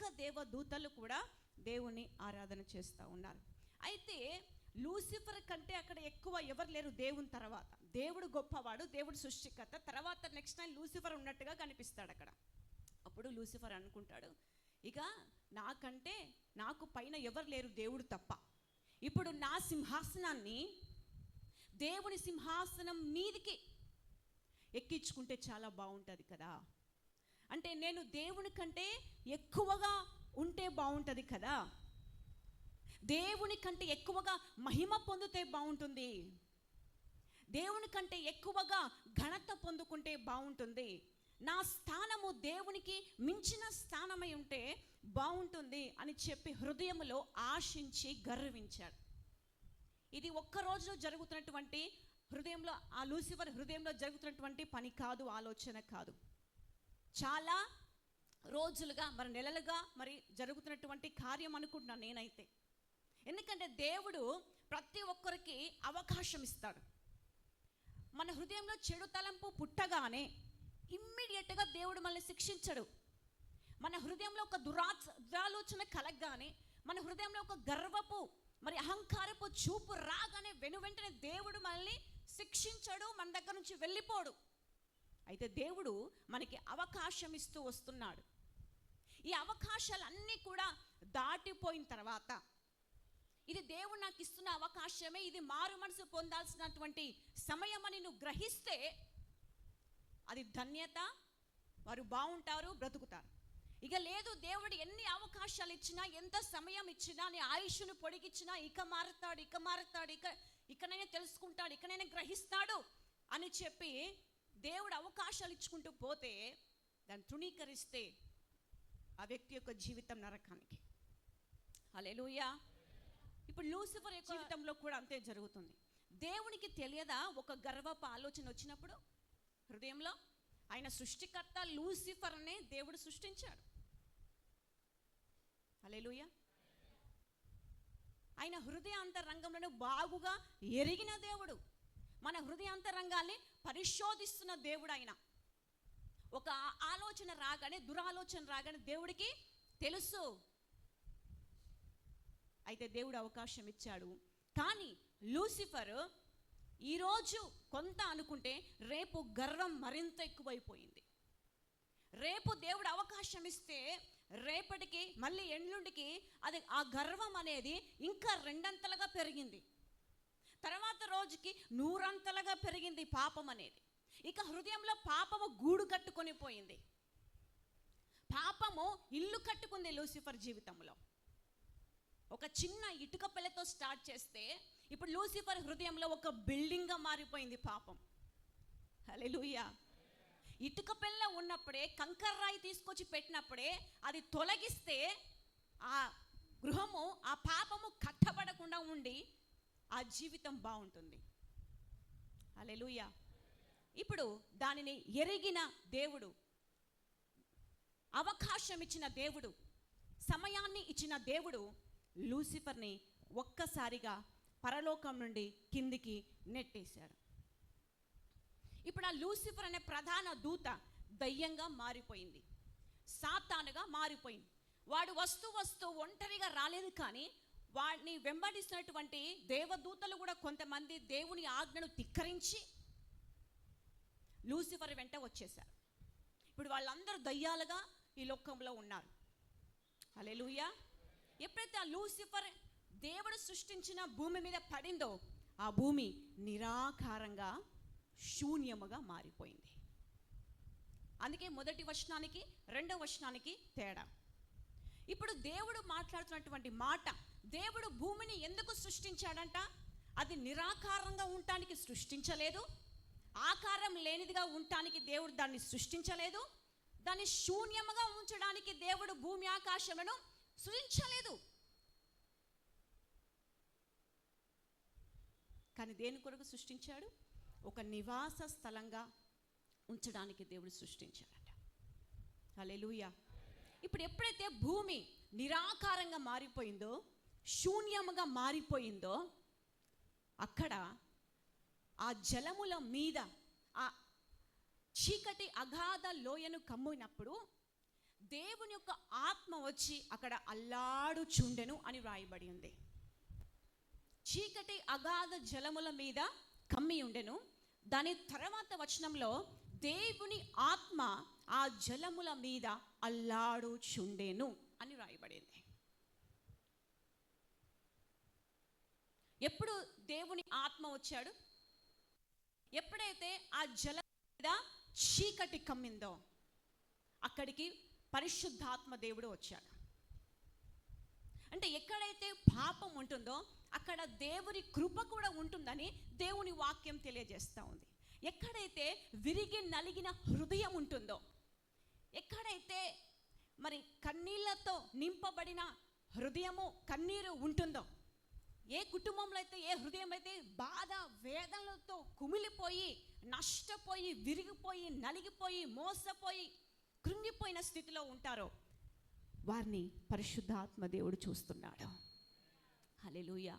అనేక దేవదూతలు కూడా దేవుని ఆరాధన చేస్తూ ఉన్నారు. అయితే లూసిఫర్ కంటే అక్కడ ఎక్కువ ఎవరు లేరు దేవుని తర్వాత. దేవుడు గొప్పవాడు, దేవుడు సృష్టికర్త. తర్వాత నెక్స్ట్ టైం లూసిఫర్ ఉన్నట్టుగా కనిపిస్తాడు అక్కడ. అప్పుడు లూసిఫర్ అనుకుంటాడు, ఇక నాకంటే నాకు పైన ఎవరు లేరు దేవుడు తప్ప. ఇప్పుడు నా సింహాసనాన్ని దేవుని సింహాసనం మీదికి ఎక్కించుకుంటే చాలా బాగుంటుంది కదా. అంటే నేను దేవుని కంటే ఎక్కువగా ఉంటే బాగుంటుంది కదా, దేవుని కంటే ఎక్కువగా మహిమ పొందితే బాగుంటుంది, దేవుని కంటే ఎక్కువగా ఘనత పొందుకుంటే బాగుంటుంది, నా స్థానము దేవునికి మించిన స్థానమై ఉంటే బాగుంటుంది అని చెప్పి హృదయంలో ఆశించి గర్వించాడు. ఇది ఒక్కరోజు జరుగుతున్నటువంటి హృదయంలో, ఆ లూసిఫర్ హృదయంలో జరుగుతున్నటువంటి పని కాదు, ఆలోచన కాదు. చాలా రోజులుగా, మరి నెలలుగా మరి జరుగుతున్నటువంటి కార్యం అనుకుంటున్నాను నేనైతే. ఎందుకంటే దేవుడు ప్రతి ఒక్కరికి అవకాశం ఇస్తాడు. మన హృదయంలో చెడు తలంపు పుట్టగానే ఇమ్మీడియట్గా దేవుడు మనల్ని శిక్షించడు. మన హృదయంలో ఒక దురాలోచన కలగగానే, మన హృదయంలో ఒక గర్వపు మరి అహంకారపు చూపు రాగానే వెనువెంటనే దేవుడు మనల్ని శిక్షించడు, మన దగ్గర నుంచి వెళ్ళిపోడు. అయితే దేవుడు మనకి అవకాశం ఇస్తూ వస్తున్నాడు. ఈ అవకాశాలన్నీ కూడా దాటిపోయిన తర్వాత, ఇది దేవుడు నాకు ఇస్తున్న అవకాశమే, ఇది మారు మనసు పొందాల్సినటువంటి సమయం అని నువ్వు గ్రహిస్తే అది ధన్యత, వారు బాగుంటారు, బ్రతుకుతారు. ఇక లేదు, దేవుడు ఎన్ని అవకాశాలు ఇచ్చినా, ఎంత సమయం ఇచ్చినా, నీ ఆయుష్ను పొడిగిచ్చినా, ఇక మారుతాడు, ఇకనైనా తెలుసుకుంటాడు, ఇకనైనా గ్రహిస్తాడు అని చెప్పి దేవుడు అవకాశాలు ఇచ్చుకుంటూ పోతే, దాన్ని తృణీకరిస్తే ఆ వ్యక్తి యొక్క జీవితం నరకానికి. హల్లెలూయా. ఇప్పుడు లూసిఫర్ యొక్క జీవితంలో కూడా అంతే జరుగుతుంది. దేవునికి తెలియదా ఒక గర్వపు ఆలోచన వచ్చినప్పుడు హృదయంలో? ఆయన సృష్టికర్త లూసిఫర్ అనే దేవుడు సృష్టించాడు. హల్లెలూయా. ఆయన హృదయాంతరంగంలో బాగుగా ఎరిగిన దేవుడు, మన హృదయాంతరంగాన్ని పరిశోధిస్తున్న దేవుడు. ఆయన ఒక ఆలోచన రాగానే, దురాలోచన రాగానే దేవుడికి తెలుసు. అయితే దేవుడు అవకాశం ఇచ్చాడు. కానీ లూసిఫర్ ఈరోజు కొంత అనుకుంటే రేపు గర్వం మరింత ఎక్కువైపోయింది. రేపు దేవుడు అవకాశం ఇస్తే రేపటికి మళ్ళీ ఎల్లుండికి అది ఆ గర్వం అనేది ఇంకా రెండంతలుగా పెరిగింది. తర్వాత రోజుకి 100 పెరిగింది పాపం అనేది. ఇక హృదయంలో పాపము గూడు కట్టుకొని పోయింది. పాపము ఇల్లు కట్టుకుంది లూసిఫర్ జీవితంలో. ఒక చిన్న ఇటుక పిల్లతో స్టార్ట్ చేస్తే ఇప్పుడు లూసిఫర్ హృదయంలో ఒక బిల్డింగ్గా మారిపోయింది పాపం. హల్లెలూయా. ఇటుక పిల్ల ఉన్నప్పుడే, కంకర్రాయి తీసుకొచ్చి పెట్టినప్పుడే అది తొలగిస్తే ఆ గృహము, ఆ పాపము కట్టబడకుండా ఉండి ఆ జీవితం బాగుంటుంది. హల్లెలూయా. ఇప్పుడు దానిని ఎరిగిన దేవుడు, అవకాశం ఇచ్చిన దేవుడు, సమయాన్ని ఇచ్చిన దేవుడు లూసిఫర్ని ఒక్కసారిగా పరలోకం నుండి కిందికి నెట్టేశాడు. ఇప్పుడు ఆ లూసిఫర్ అనే ప్రధాన దూత దయ్యంగా మారిపోయింది, సాతానుగా మారిపోయింది. వాడు వస్తూ ఒంటరిగా రాలేదు, కానీ వాడిని వెంబడిస్తున్నటువంటి దేవదూతలు కూడా కొంతమంది దేవుని ఆజ్ఞను ధిక్కరించి లూసిఫర్ వెంట వచ్చేశారు. ఇప్పుడు వాళ్ళందరూ దయ్యాలుగా ఈ లోకంలో ఉన్నారు. హల్లెలూయా. ఎప్పుడైతే ఆ లూసిఫర్ దేవుడు సృష్టించిన భూమి మీద పడిందో, ఆ భూమి నిరాకారంగా, శూన్యముగా మారిపోయింది. అందుకే మొదటి వచనానికి రెండవ వచనానికి తేడా. ఇప్పుడు దేవుడు మాట్లాడుతున్నటువంటి మాట, దేవుడు భూమిని ఎందుకు సృష్టించాడంట? అది నిరాకారంగా ఉండటానికి సృష్టించలేదు, ఆకారం లేనిదిగా ఉండటానికి దేవుడు దాన్ని సృష్టించలేదు, దాన్ని శూన్యముగా ఉంచడానికి దేవుడు భూమి ఆకాశమును సృష్టించలేదు. కానీ దేని కొరకు సృష్టించాడు? ఒక నివాస స్థలంగా ఉంచడానికి దేవుడు సృష్టించాడట. హల్లెలూయా. ఇప్పుడు ఎప్పుడైతే భూమి నిరాకారంగా మారిపోయిందో, శూన్యముగా మారిపోయిందో, అక్కడ ఆ జలముల మీద ఆ చీకటి అగాధ లోయను కమ్మినప్పుడు దేవుని యొక్క ఆత్మ వచ్చి అక్కడ అల్లాడుచుండెను అని వ్రాయబడి ఉంది. చీకటి అగాధ జలముల మీద కమ్మి ఉండెను. దాని తర్వాత వచనంలో దేవుని ఆత్మ ఆ జలముల మీద అల్లాడుచుండెను అని వ్రాయబడింది. ఎప్పుడు దేవుని ఆత్మ వచ్చాడు? ఎప్పుడైతే ఆ జలం మీద చీకటి కమ్మిందో అక్కడికి పరిశుద్ధాత్మ దేవుడు వచ్చాడు. అంటే ఎక్కడైతే పాపం ఉంటుందో అక్కడ దేవుని కృప కూడా ఉంటుందని దేవుని వాక్యం తెలియజేస్తూ ఉంది. ఎక్కడైతే విరిగి నలిగిన హృదయం ఉంటుందో, ఎక్కడైతే మరి కన్నీళ్లతో నింపబడిన హృదయము, కన్నీరు ఉంటుందో, ఏ కుటుంబంలో అయితే, ఏ హృదయం అయితే బాధ వేదనలతో కుమిలిపోయి, నష్టపోయి, విరిగిపోయి, నలిగిపోయి, మోసపోయి, కృంగిపోయిన స్థితిలో ఉంటారో వారిని పరిశుద్ధాత్మ దేవుడు చూస్తున్నాడు. హల్లెలూయా.